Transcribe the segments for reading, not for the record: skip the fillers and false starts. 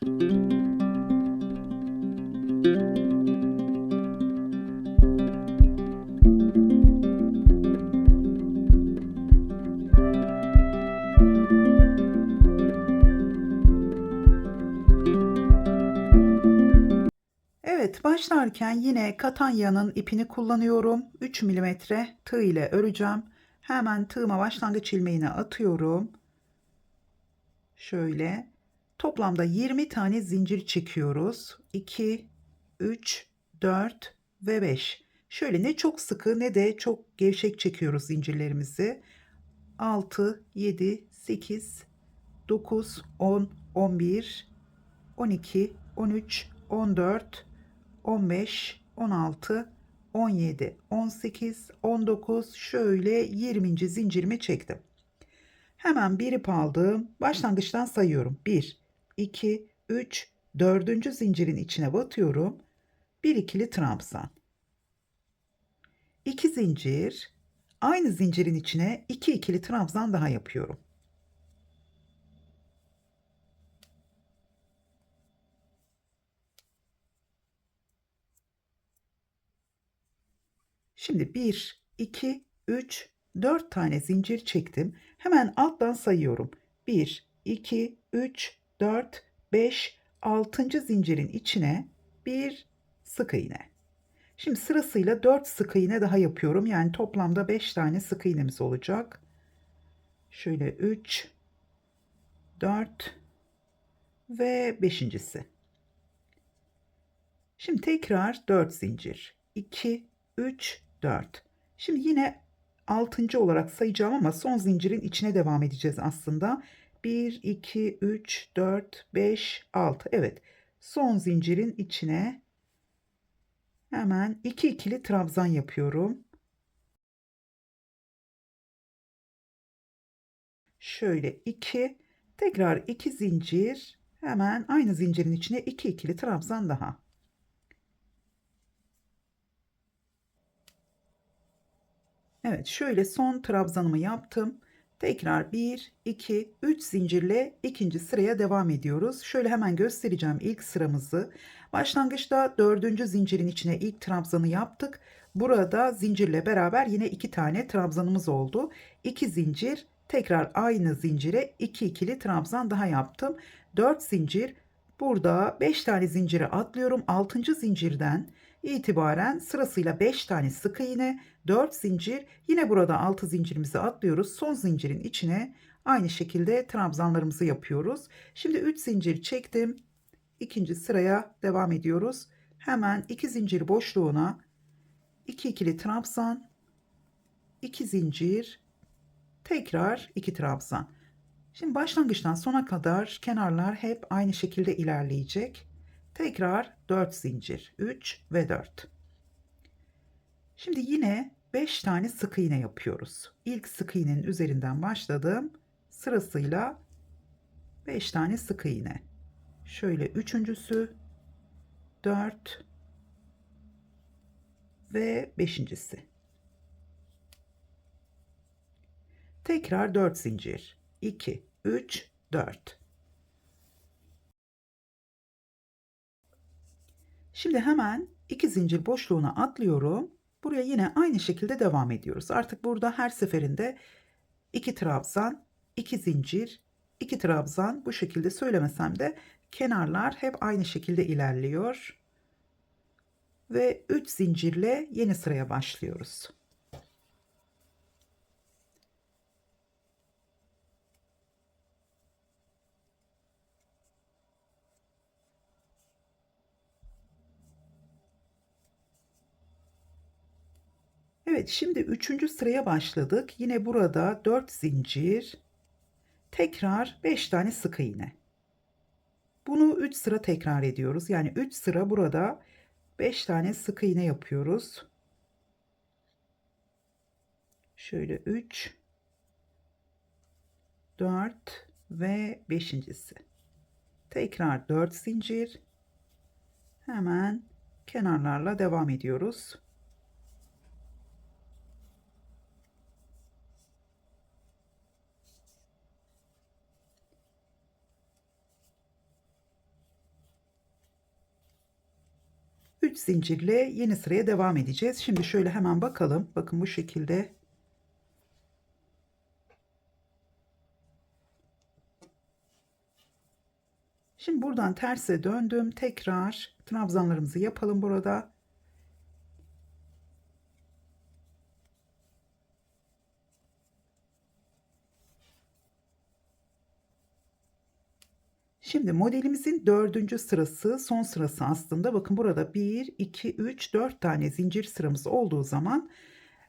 Evet, başlarken yine katanyanın ipini kullanıyorum. 3 milimetre tığ ile öreceğim. Hemen tığıma başlangıç ilmeğini atıyorum. Şöyle toplamda 20 tane zincir çekiyoruz. 2, 3, 4 ve 5. Şöyle ne çok sıkı ne de çok gevşek çekiyoruz zincirlerimizi. 6, 7, 8, 9, 10, 11, 12, 13, 14, 15, 16, 17, 18, 19, şöyle 20. zincirimi çektim. Hemen bir ip aldım. Başlangıçtan sayıyorum. 1, 2, 3, 4. zincirin içine batıyorum. Bir ikili trabzan. 2 zincir. Aynı zincirin içine 2 ikili trabzan daha yapıyorum. Şimdi 1, 2, 3, 4 tane zincir çektim. Hemen alttan sayıyorum. 1, 2, 3, 4, 5, 6. zincirin içine bir sık iğne. Şimdi sırasıyla 4 sık iğne daha yapıyorum. Yani toplamda 5 tane sık iğnemiz olacak. Şöyle 3, 4 ve beşincisi. Şimdi tekrar 4 zincir. 2, 3, 4. Şimdi yine 6. olarak sayacağım ama son zincirin içine devam edeceğiz aslında. 1, 2, 3, 4, 5, 6. Evet. Son zincirin içine hemen 2 ikili trabzan yapıyorum. Şöyle 2, tekrar 2 zincir, hemen aynı zincirin içine 2 ikili trabzan daha. Evet, şöyle son trabzanımı yaptım. Tekrar 1, 2, 3 zincirle ikinci sıraya devam ediyoruz. Şöyle hemen göstereceğim ilk sıramızı. Başlangıçta 4. zincirin içine ilk trabzanı yaptık. Burada zincirle beraber yine 2 tane trabzanımız oldu. 2 zincir, tekrar aynı zincire 2 ikili trabzan daha yaptım. 4 zincir, burada 5 tane zincire atlıyorum. 6. zincirden itibaren sırasıyla 5 tane sık iğne, 4 zincir, yine burada 6 zincirimizi atlıyoruz. Son zincirin içine aynı şekilde trabzanlarımızı yapıyoruz. Şimdi 3 zincir çektim. İkinci sıraya devam ediyoruz. Hemen 2 zincir boşluğuna 2 ikili trabzan, 2 zincir, tekrar 2 trabzan. Şimdi başlangıçtan sona kadar kenarlar hep aynı şekilde ilerleyecek. Tekrar 4 zincir, 3 ve 4. Şimdi yine 5 tane sık iğne yapıyoruz. İlk sık iğnenin üzerinden başladım. Sırasıyla 5 tane sık iğne. Şöyle üçüncüsü, 4 ve beşincisi. Tekrar 4 zincir. 2, 3, 4. Şimdi hemen 2 zincir boşluğuna atlıyorum. Buraya yine aynı şekilde devam ediyoruz. Artık burada her seferinde 2 trabzan, 2 zincir, 2 trabzan, bu şekilde söylemesem de kenarlar hep aynı şekilde ilerliyor. Ve 3 zincirle yeni sıraya başlıyoruz. Evet, şimdi 3. sıraya başladık. Yine burada 4 zincir, tekrar 5 tane sık iğne. Bunu 3 sıra tekrar ediyoruz. Yani 3 sıra burada 5 tane sık iğne yapıyoruz. Şöyle 3, 4 ve beşincisi. Tekrar 4 zincir. Hemen kenarlarla devam ediyoruz. 3 zincirle yeni sıraya devam edeceğiz. Şimdi şöyle hemen bakalım. Bakın bu şekilde. Şimdi buradan terse döndüm. Tekrar trabzanlarımızı yapalım burada. Şimdi modelimizin 4. sırası, son sırası aslında. Bakın burada 1, 2, 3, 4 tane zincir sıramız olduğu zaman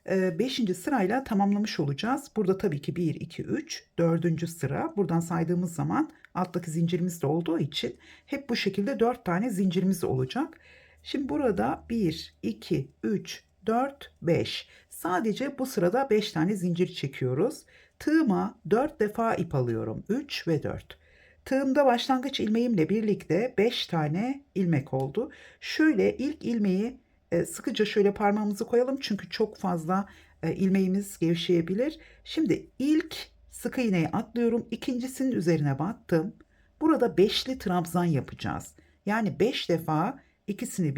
5. sırayla tamamlamış olacağız. Burada tabii ki 1, 2, 3, 4. sıra. Buradan saydığımız zaman alttaki zincirimiz de olduğu için hep bu şekilde 4 tane zincirimiz olacak. Şimdi burada 1, 2, 3, 4, 5. Sadece bu sırada 5 tane zincir çekiyoruz. Tığıma 4 defa ip alıyorum. 3 ve 4. Tığımda başlangıç ilmeğimle birlikte 5 tane ilmek oldu. Şöyle ilk ilmeği sıkıca şöyle parmağımızı koyalım çünkü çok fazla ilmeğimiz gevşeyebilir. Şimdi ilk sık iğneyi atlıyorum. İkincisinin üzerine battım. Burada beşli trabzan yapacağız. Yani 5 defa ikisini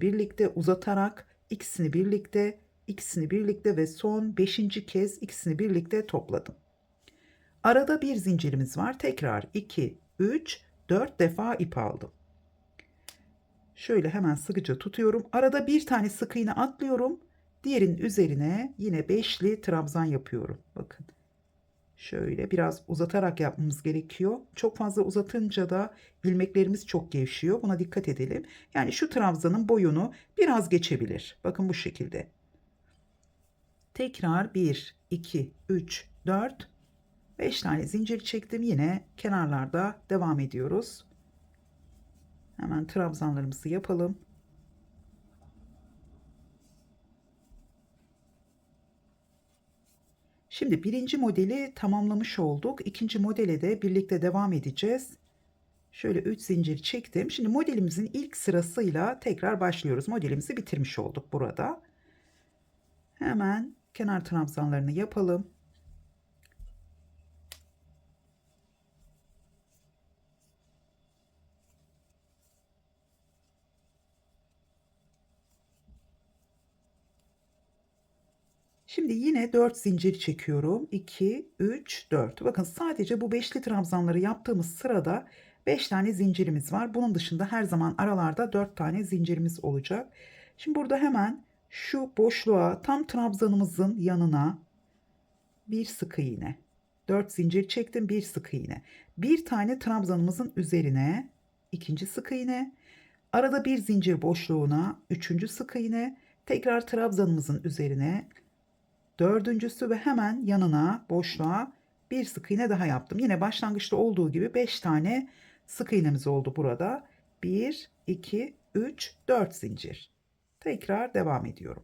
birlikte uzatarak ikisini birlikte ve son 5. kez ikisini birlikte topladım. Arada bir zincirimiz var. Tekrar 2, 3, 4 defa ip aldım. Şöyle hemen sıkıca tutuyorum. Arada bir tane sık iğne atlıyorum. Diğerinin üzerine yine beşli trabzan yapıyorum. Bakın. Şöyle biraz uzatarak yapmamız gerekiyor. Çok fazla uzatınca da ilmeklerimiz çok gevşiyor. Buna dikkat edelim. Yani şu trabzanın boyunu biraz geçebilir. Bakın bu şekilde. Tekrar 1, 2, 3, 4, 5 tane zincir çektim. Yine kenarlarda devam ediyoruz. Hemen trabzanlarımızı yapalım. Şimdi birinci modeli tamamlamış olduk. İkinci modele de birlikte devam edeceğiz. Şöyle 3 zincir çektim. Şimdi modelimizin ilk sırasıyla tekrar başlıyoruz. Modelimizi bitirmiş olduk burada. Hemen kenar trabzanlarını yapalım. Şimdi yine 4 zincir çekiyorum. 2, 3, 4. Bakın sadece bu beşli trabzanları yaptığımız sırada 5 tane zincirimiz var. Bunun dışında her zaman aralarda 4 tane zincirimiz olacak. Şimdi burada hemen şu boşluğa tam trabzanımızın yanına bir sık iğne. 4 zincir çektim, bir sık iğne. Bir tane trabzanımızın üzerine ikinci sık iğne. Arada bir zincir boşluğuna üçüncü sık iğne. Tekrar trabzanımızın üzerine dördüncüsü ve hemen yanına boşluğa bir sık iğne daha yaptım. Yine başlangıçta olduğu gibi 5 tane sık iğnemiz oldu burada. 1, 2, 3, 4 zincir. Tekrar devam ediyorum.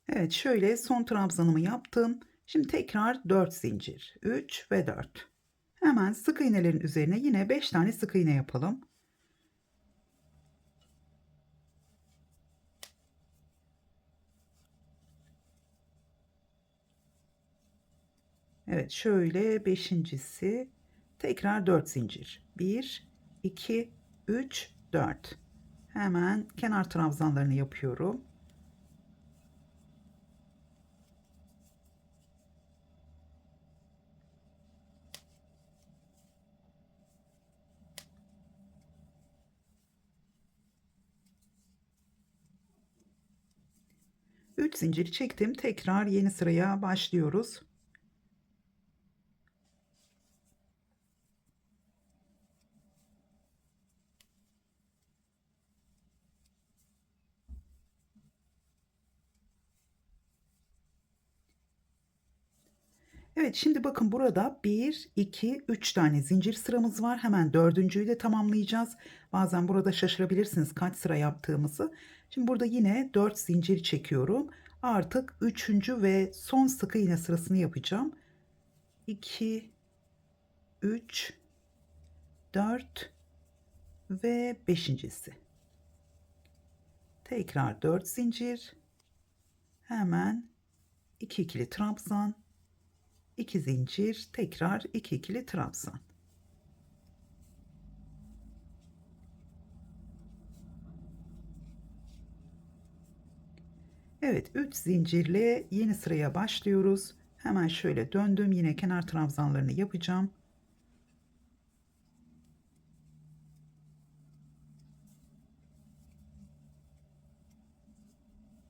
Evet, şöyle son trabzanımı yaptım. Şimdi tekrar 4 zincir. 3 ve 4. Hemen sık iğnelerin üzerine yine 5 tane sık iğne yapalım. Evet, şöyle beşincisi tekrar 4 zincir. 1, 2, 3, 4. Hemen kenar trabzanlarını yapıyorum. Üç zincir çektim. Tekrar yeni sıraya başlıyoruz. Evet, şimdi bakın burada 1, 2, 3 tane zincir sıramız var. Hemen dördüncüyü de tamamlayacağız. Bazen burada şaşırabilirsiniz kaç sıra yaptığımızı. Şimdi burada yine 4 zincir çekiyorum. Artık üçüncü ve son sık iğne sırasını yapacağım. 2, 3, 4 ve beşincisi. Tekrar 4 zincir. Hemen 2 ikili trabzan, 2 zincir, tekrar 2 ikili trabzan. Evet, 3 zincirle yeni sıraya başlıyoruz. Hemen şöyle döndüm. Yine kenar trabzanlarını yapacağım.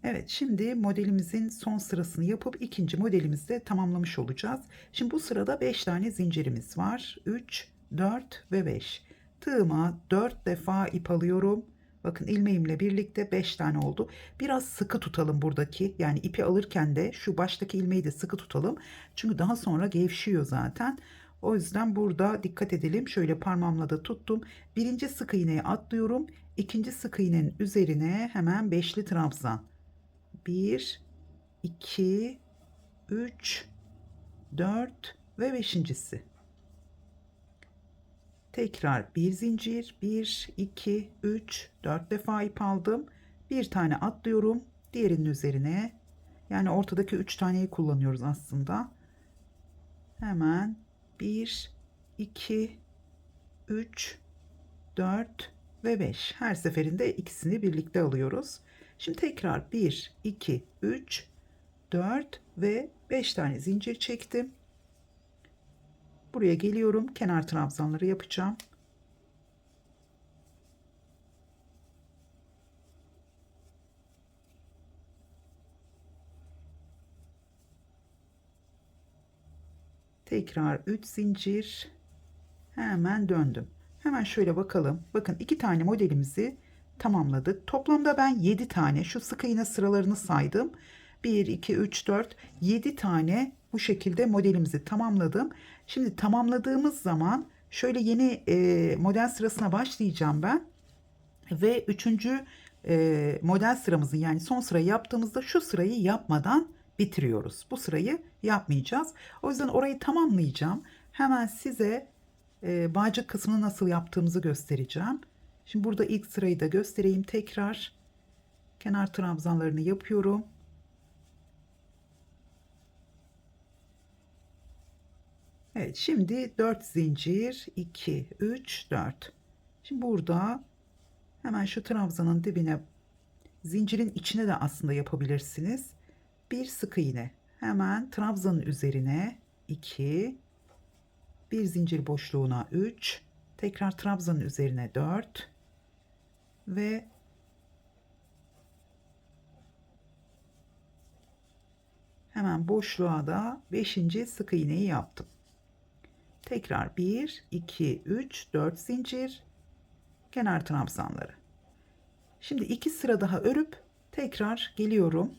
Evet, şimdi modelimizin son sırasını yapıp ikinci modelimizi de tamamlamış olacağız. Şimdi bu sırada 5 tane zincirimiz var. 3, 4 ve 5. Tığıma 4 defa ip alıyorum. Bakın ilmeğimle birlikte 5 tane oldu. Biraz sıkı tutalım buradaki. Yani ipi alırken de şu baştaki ilmeği de sıkı tutalım. Çünkü daha sonra gevşiyor zaten. O yüzden burada dikkat edelim. Şöyle parmağımla da tuttum. Birinci sık iğneyi atlıyorum. İkinci sık iğnenin üzerine hemen beşli trabzan. 1, 2, 3, 4 ve beşincisi. Tekrar bir zincir. 1, 2, 3, 4 defa ip aldım. Bir tane atlıyorum. Diğerinin üzerine. Yani ortadaki 3 taneyi kullanıyoruz aslında. Hemen 1, 2, 3, 4 ve 5. Her seferinde ikisini birlikte alıyoruz. Şimdi tekrar 1, 2, 3, 4 ve 5 tane zincir çektim. Buraya geliyorum. Kenar trabzanları yapacağım. Tekrar 3 zincir. Hemen döndüm. Hemen şöyle bakalım. Bakın 2 tane modelimizi tamamladık. Toplamda ben 7 tane şu sık iğne sıralarını saydım. 1, 2, 3, 4, 7 tane bu şekilde modelimizi tamamladım. Şimdi tamamladığımız zaman şöyle yeni model sırasına başlayacağım ben. Ve üçüncü model sıramızın yani son sırayı yaptığımızda şu sırayı yapmadan bitiriyoruz. Bu sırayı yapmayacağız. O yüzden orayı tamamlayacağım. Hemen size bağcık kısmını nasıl yaptığımızı göstereceğim. Şimdi burada ilk sırayı da göstereyim tekrar. Kenar trabzanlarını yapıyorum. Evet, şimdi 4 zincir, 2, 3, 4. Şimdi burada hemen şu trabzanın dibine, zincirin içine de aslında yapabilirsiniz. Bir sık iğne. Hemen trabzanın üzerine 2, bir zincir boşluğuna 3, tekrar trabzanın üzerine 4 ve hemen boşluğa da 5. sık iğneyi yaptım. Tekrar 1, 2, 3, 4 zincir, kenar trabzanları. Şimdi 2 sıra daha örüp tekrar geliyorum.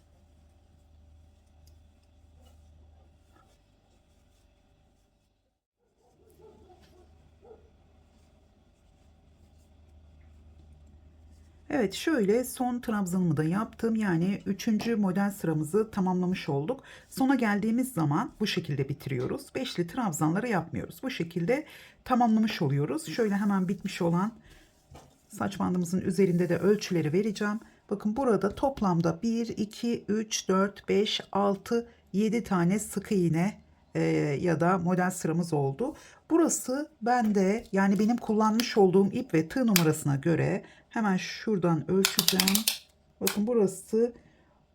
Evet, şöyle son trabzanımı da yaptım. Yani üçüncü model sıramızı tamamlamış olduk. Sona geldiğimiz zaman bu şekilde bitiriyoruz. Beşli trabzanları yapmıyoruz. Bu şekilde tamamlamış oluyoruz. Şöyle hemen bitmiş olan saç bandımızın üzerinde de ölçüleri vereceğim. Bakın burada toplamda 1, 2, 3, 4, 5, 6, 7 tane sık iğne ya da model sıramız oldu. Burası bende, yani benim kullanmış olduğum ip ve tığ numarasına göre hemen şuradan ölçeceğim. Bakın burası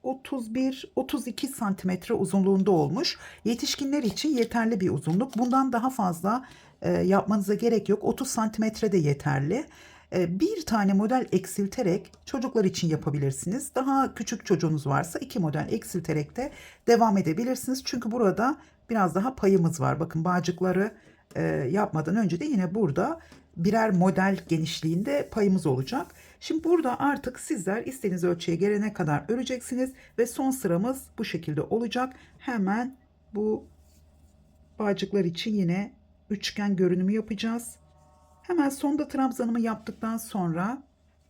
31-32 santimetre uzunluğunda olmuş. Yetişkinler için yeterli bir uzunluk. Bundan daha fazla yapmanıza gerek yok. 30 santimetre de yeterli. Bir tane model eksilterek çocuklar için yapabilirsiniz. Daha küçük çocuğunuz varsa 2 model eksilterek de devam edebilirsiniz. Çünkü burada biraz daha payımız var. Bakın bağcıkları yapmadan önce de yine burada birer model genişliğinde payımız olacak. Şimdi burada artık sizler istediğiniz ölçüye gelene kadar öreceksiniz ve son sıramız bu şekilde olacak. Hemen bu bağcıklar için yine üçgen görünümü yapacağız. Hemen sonda trabzanımı yaptıktan sonra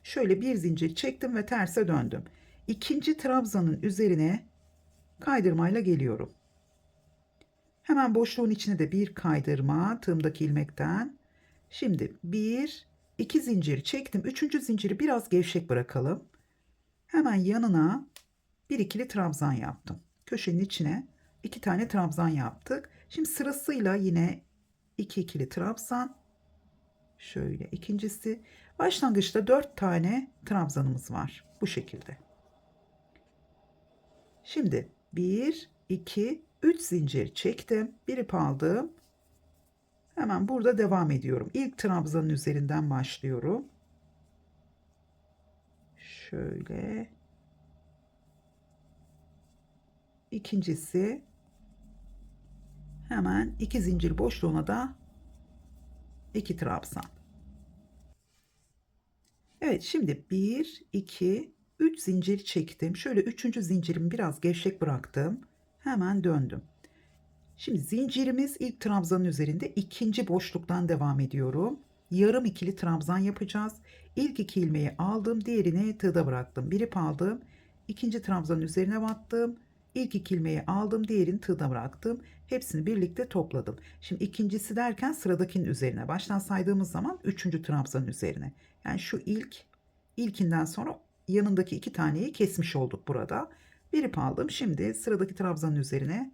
şöyle bir zincir çektim ve terse döndüm. İkinci trabzanın üzerine kaydırmayla geliyorum. Hemen boşluğun içine de bir kaydırma tığımdaki ilmekten. Şimdi bir, iki zincir çektim. Üçüncü zinciri biraz gevşek bırakalım. Hemen yanına bir ikili trabzan yaptım. Köşenin içine iki tane trabzan yaptık. Şimdi sırasıyla yine iki ikili trabzan. Şöyle ikincisi. Başlangıçta 4 tane trabzanımız var. Bu şekilde. Şimdi 1, 2, 3 zincir çektim. Bir ip aldım. Hemen burada devam ediyorum. İlk trabzanın üzerinden başlıyorum. Şöyle. İkincisi. Hemen 2 zincir boşluğuna da 2 trabzan. Evet, şimdi 1, 2, 3 zincir çektim. Şöyle 3. zincirimi biraz gevşek bıraktım. Hemen döndüm. Şimdi zincirimiz ilk trabzanın üzerinde, ikinci boşluktan devam ediyorum. Yarım ikili trabzan yapacağız. İlk iki ilmeği aldım, diğerini tığda bıraktım. Bir ip aldım, ikinci trabzanın üzerine battım. İlk iki ilmeği aldım, diğerini tığda bıraktım. Hepsini birlikte topladım. Şimdi ikincisi derken sıradakinin üzerine. Baştan saydığımız zaman üçüncü trabzanın üzerine. Yani şu ilkinden sonra yanındaki iki taneyi kesmiş olduk burada. Bir ip aldım. Şimdi sıradaki trabzanın üzerine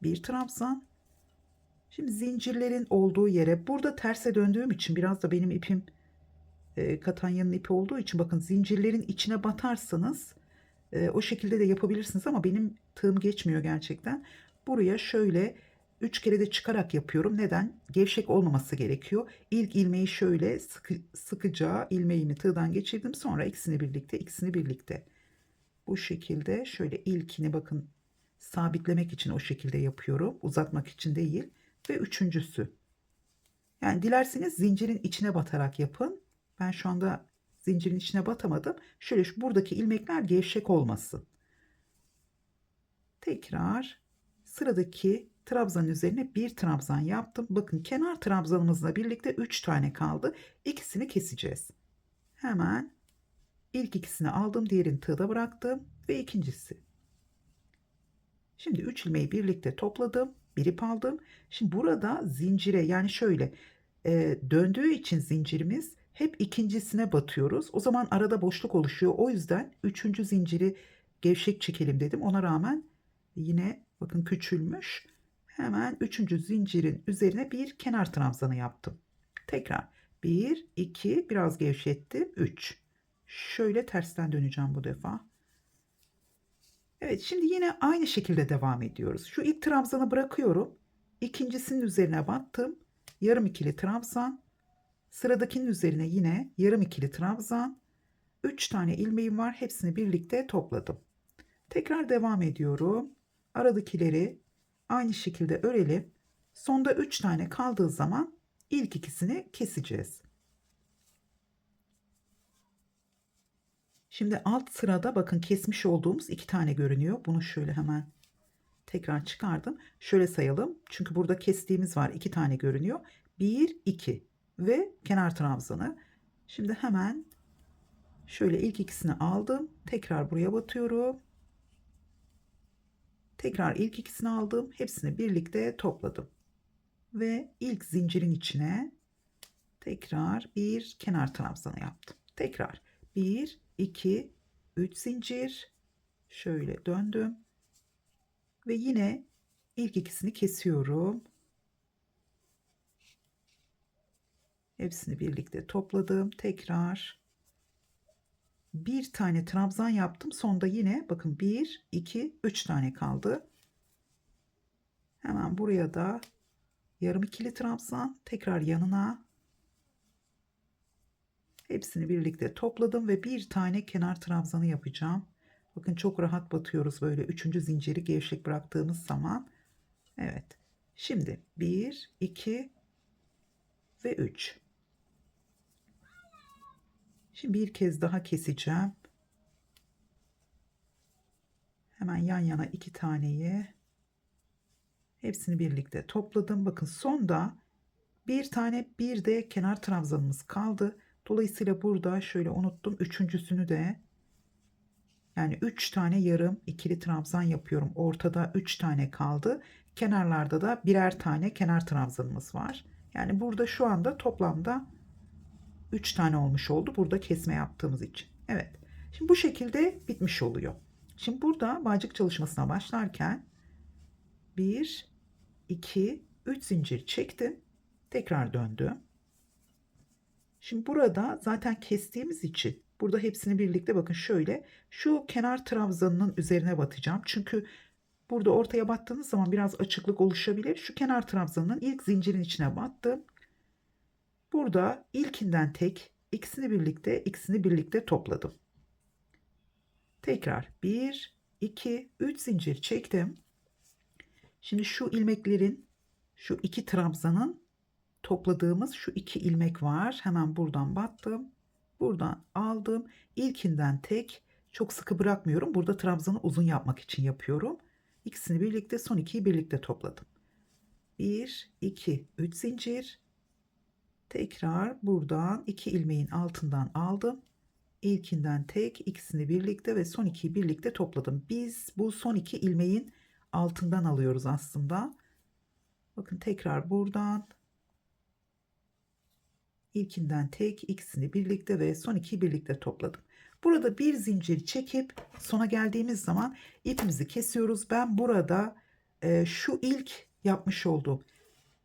bir trabzan. Şimdi zincirlerin olduğu yere burada terse döndüğüm için biraz da benim ipim katanyanın ipi olduğu için bakın zincirlerin içine batarsanız o şekilde de yapabilirsiniz ama benim tığım geçmiyor gerçekten. Buraya şöyle 3 kere de çıkarak yapıyorum. Neden? Gevşek olmaması gerekiyor. İlk ilmeği şöyle sıkıca ilmeğimi tığdan geçirdim. Sonra ikisini birlikte. Bu şekilde şöyle ilkini bakın sabitlemek için o şekilde yapıyorum. Uzatmak için değil. Ve üçüncüsü. Yani dilerseniz zincirin içine batarak yapın. Ben şu anda zincirin içine batamadım. Şöyle buradaki ilmekler gevşek olmasın. Tekrar sıradaki trabzanın üzerine bir trabzan yaptım. Bakın kenar trabzanımızla birlikte 3 tane kaldı. İkisini keseceğiz. Hemen ilk ikisini aldım, diğerini tığda bıraktım ve ikincisi. Şimdi 3 ilmeği birlikte topladım. Bir ip aldım. Şimdi burada zincire yani şöyle döndüğü için zincirimiz hep ikincisine batıyoruz. O zaman arada boşluk oluşuyor. O yüzden üçüncü zinciri gevşek çekelim dedim. Ona rağmen yine bakın küçülmüş. Hemen üçüncü zincirin üzerine bir kenar trabzanı yaptım. Tekrar 1, 2 biraz gevşettim. 3. Şöyle tersten döneceğim bu defa. Evet, şimdi yine aynı şekilde devam ediyoruz. Şu ilk trabzanı bırakıyorum. İkincisinin üzerine battım. Yarım ikili trabzan. Sıradakinin üzerine yine yarım ikili trabzan. 3 tane ilmeğim var. Hepsini birlikte topladım. Tekrar devam ediyorum. Aradakileri aynı şekilde örelim. Sonda 3 tane kaldığı zaman ilk ikisini keseceğiz. Şimdi alt sırada bakın kesmiş olduğumuz 2 tane görünüyor. Bunu şöyle hemen tekrar çıkardım. Şöyle sayalım. Çünkü burada kestiğimiz var. 2 tane görünüyor. 1, 2 ve kenar trabzanı. Şimdi hemen şöyle ilk ikisini aldım. Tekrar buraya batıyorum. Tekrar ilk ikisini aldım. Hepsini birlikte topladım. Ve ilk zincirin içine tekrar bir kenar trabzanı yaptım. Tekrar 1, 2, 3 zincir. Şöyle döndüm. Ve yine ilk ikisini kesiyorum. Hepsini birlikte topladım. Tekrar bir tane trabzan yaptım. Sonda yine bakın 1, 2, 3 tane kaldı. Hemen buraya da yarım ikili trabzan. Tekrar yanına. Hepsini birlikte topladım ve bir tane kenar trabzanı yapacağım. Bakın çok rahat batıyoruz böyle üçüncü zinciri gevşek bıraktığımız zaman. Evet. Şimdi 1, 2 ve 3. Şimdi bir kez daha keseceğim. Hemen yan yana iki taneyi Hepsini birlikte topladım. Bakın sonda bir tane bir de kenar trabzanımız kaldı. Dolayısıyla burada şöyle unuttum. Üçüncüsünü de, yani 3 tane yarım ikili trabzan yapıyorum. Ortada 3 tane kaldı. Kenarlarda da birer tane kenar trabzanımız var. Yani burada şu anda toplamda 3 tane olmuş oldu. Burada kesme yaptığımız için. Evet. Şimdi bu şekilde bitmiş oluyor. Şimdi burada bağcık çalışmasına başlarken 1, 2, 3 zincir çektim. Tekrar döndüm. Şimdi burada zaten kestiğimiz için burada hepsini birlikte bakın şöyle şu kenar trabzanının üzerine batacağım. Çünkü burada ortaya battığınız zaman biraz açıklık oluşabilir. Şu kenar trabzanının ilk zincirin içine battım. Burada ilkinden tek, ikisini birlikte topladım. Tekrar 1, 2, 3 zincir çektim. Şimdi şu ilmeklerin, şu iki trabzanın topladığımız şu iki ilmek var. Hemen buradan battım. Buradan aldım. İlkinden tek, çok sıkı bırakmıyorum. Burada trabzanı uzun yapmak için yapıyorum. İkisini birlikte, son ikiyi birlikte topladım. 1, 2, 3 zincir. Tekrar buradan iki ilmeğin altından aldım. İlkinden tek, ikisini birlikte ve son ikiyi birlikte topladım. Biz bu son iki ilmeğin altından alıyoruz aslında. Bakın tekrar buradan ilkinden tek, ikisini birlikte ve son ikiyi birlikte topladım. Burada bir zincir çekip sona geldiğimiz zaman ipimizi kesiyoruz. Ben burada şu ilk yapmış olduğum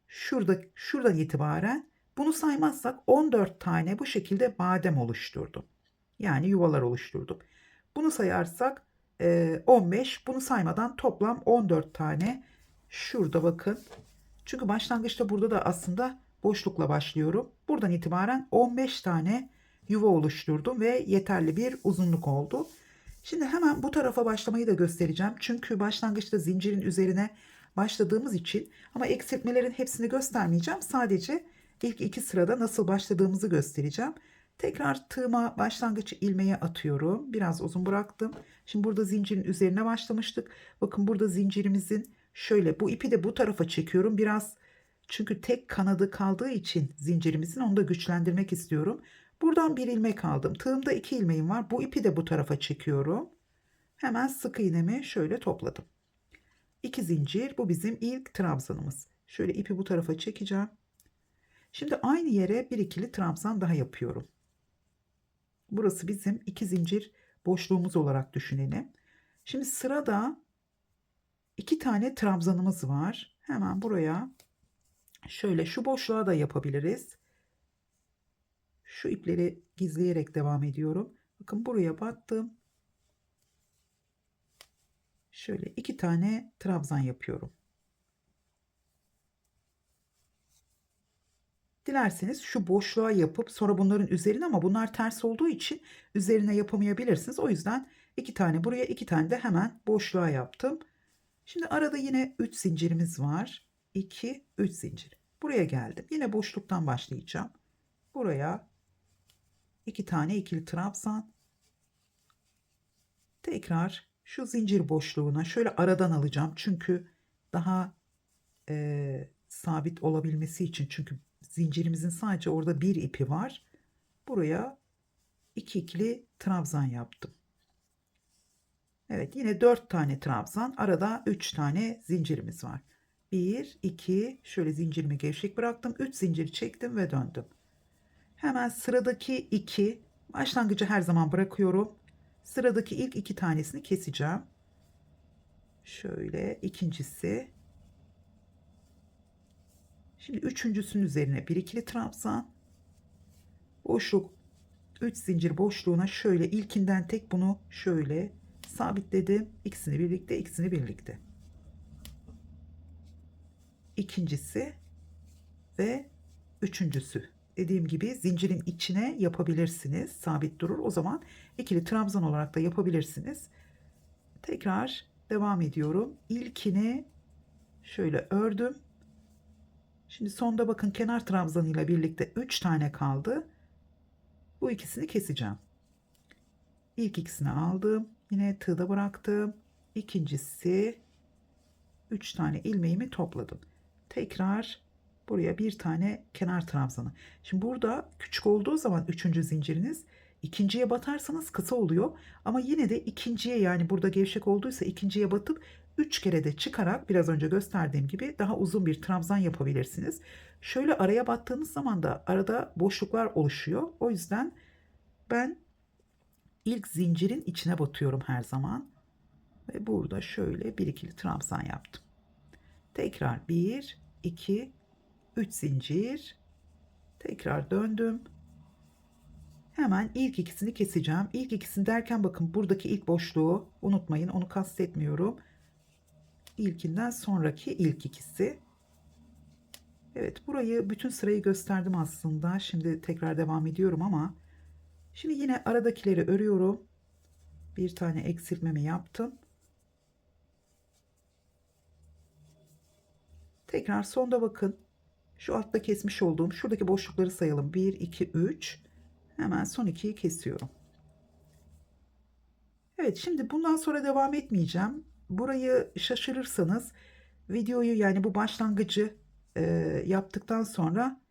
şuradan itibaren bunu saymazsak 14 tane bu şekilde badem oluşturdum. Yani yuvalar oluşturdum. Bunu sayarsak 15, bunu saymadan toplam 14 tane şurada bakın. Çünkü başlangıçta burada da aslında boşlukla başlıyorum. Buradan itibaren 15 tane yuva oluşturdum ve yeterli bir uzunluk oldu. Şimdi hemen bu tarafa başlamayı da göstereceğim. Çünkü başlangıçta zincirin üzerine başladığımız için, ama eksiltmelerin hepsini göstermeyeceğim. Sadece ilk iki sırada nasıl başladığımızı göstereceğim. Tekrar tığıma başlangıç ilmeği atıyorum. Biraz uzun bıraktım. Şimdi burada zincirin üzerine başlamıştık. Bakın burada zincirimizin şöyle, bu ipi de bu tarafa çekiyorum. Biraz, çünkü tek kanadı kaldığı için zincirimizin, onu da güçlendirmek istiyorum. Buradan bir ilmek aldım. Tığımda iki ilmeğim var. Bu ipi de bu tarafa çekiyorum. Hemen sık iğnemi şöyle topladım. 2 zincir, bu bizim ilk trabzanımız. Şöyle ipi bu tarafa çekeceğim. Şimdi aynı yere bir ikili trabzan daha yapıyorum. Burası bizim 2 zincir boşluğumuz olarak düşünelim. Şimdi sırada 2 tane trabzanımız var. Hemen buraya şöyle şu boşluğa da yapabiliriz. Şu ipleri gizleyerek devam ediyorum. Bakın buraya battım. Şöyle 2 tane trabzan yapıyorum. Dilerseniz şu boşluğa yapıp sonra bunların üzerine, ama bunlar ters olduğu için üzerine yapamayabilirsiniz. O yüzden 2 tane buraya, 2 tane de hemen boşluğa yaptım. Şimdi arada yine 3 zincirimiz var. 2, 3 zincir. Buraya geldim. Yine boşluktan başlayacağım. Buraya 2 tane ikili trabzan. Tekrar şu zincir boşluğuna şöyle aradan alacağım. Çünkü daha sabit olabilmesi için, çünkü zincirimizin sadece orada bir ipi var. Buraya 2 ikili trabzan yaptım. Evet, yine 4 tane trabzan, arada 3 tane zincirimiz var. 1, 2, şöyle zincirimi gevşek bıraktım. 3 zincir çektim ve döndüm. Hemen sıradaki 2, başlangıcı her zaman bırakıyorum. Sıradaki ilk 2 tanesini keseceğim. Şöyle ikincisi. Şimdi üçüncüsünün üzerine bir ikili trabzan. Boşluk, 3 zincir boşluğuna şöyle ilkinden tek bunu şöyle sabitledim. İkisini birlikte, ikisini birlikte. İkincisi ve üçüncüsü. Dediğim gibi zincirin içine yapabilirsiniz. Sabit durur. O zaman ikili trabzan olarak da yapabilirsiniz. Tekrar devam ediyorum. İlkini şöyle ördüm. Şimdi sonda bakın kenar trabzanıyla birlikte 3 tane kaldı. Bu ikisini keseceğim. İlk ikisini aldım. Yine tığda bıraktım. İkincisi, 3 tane ilmeğimi topladım. Tekrar buraya bir tane kenar trabzanı. Şimdi burada küçük olduğu zaman 3. zinciriniz, ikinciye batarsanız kısa oluyor. Ama yine de ikinciye, yani burada gevşek olduysa ikinciye batıp 3 kere de çıkarak biraz önce gösterdiğim gibi daha uzun bir trabzan yapabilirsiniz. Şöyle araya battığınız zaman da arada boşluklar oluşuyor. O yüzden ben ilk zincirin içine batıyorum her zaman. Ve burada şöyle bir ikili trabzan yaptım. Tekrar 1, 2, 3 zincir. Tekrar döndüm. Hemen ilk ikisini keseceğim. İlk ikisini derken bakın buradaki ilk boşluğu unutmayın. Onu kastetmiyorum. İlkinden sonraki ilk ikisi. Evet, burayı bütün sırayı gösterdim aslında. Şimdi tekrar devam ediyorum ama şimdi yine aradakileri örüyorum. Bir tane eksiltmemi yaptım. Tekrar sonda bakın. Şu altta kesmiş olduğum şuradaki boşlukları sayalım. 1, 2, 3. Hemen son ikiyi kesiyorum. Evet, şimdi bundan sonra devam etmeyeceğim. Burayı şaşırırsanız videoyu, yani bu başlangıcı yaptıktan sonra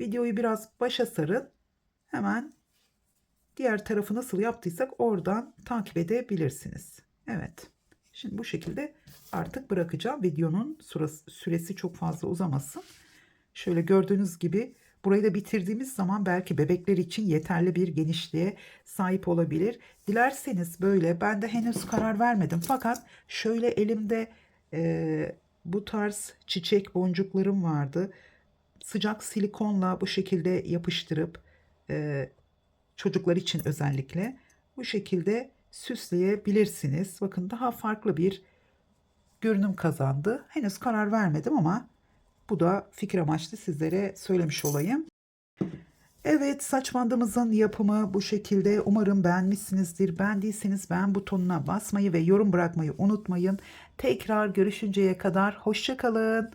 videoyu biraz başa sarın. Hemen diğer tarafı nasıl yaptıysak oradan takip edebilirsiniz. Evet. Şimdi bu şekilde artık bırakacağım. Videonun süresi çok fazla uzamasın. Şöyle gördüğünüz gibi burayı da bitirdiğimiz zaman belki bebekler için yeterli bir genişliğe sahip olabilir. Dilerseniz böyle, ben de henüz karar vermedim. Fakat şöyle elimde bu tarz çiçek boncuklarım vardı. Sıcak silikonla bu şekilde yapıştırıp çocuklar için özellikle bu şekilde süsleyebilirsiniz. Bakın daha farklı bir görünüm kazandı. Henüz karar vermedim ama bu da fikir amaçlı sizlere söylemiş olayım. Evet, saç bandımızın yapımı bu şekilde. Umarım beğenmişsinizdir. Beğendiyseniz beğen butonuna basmayı ve yorum bırakmayı unutmayın. Tekrar görüşünceye kadar hoşça kalın.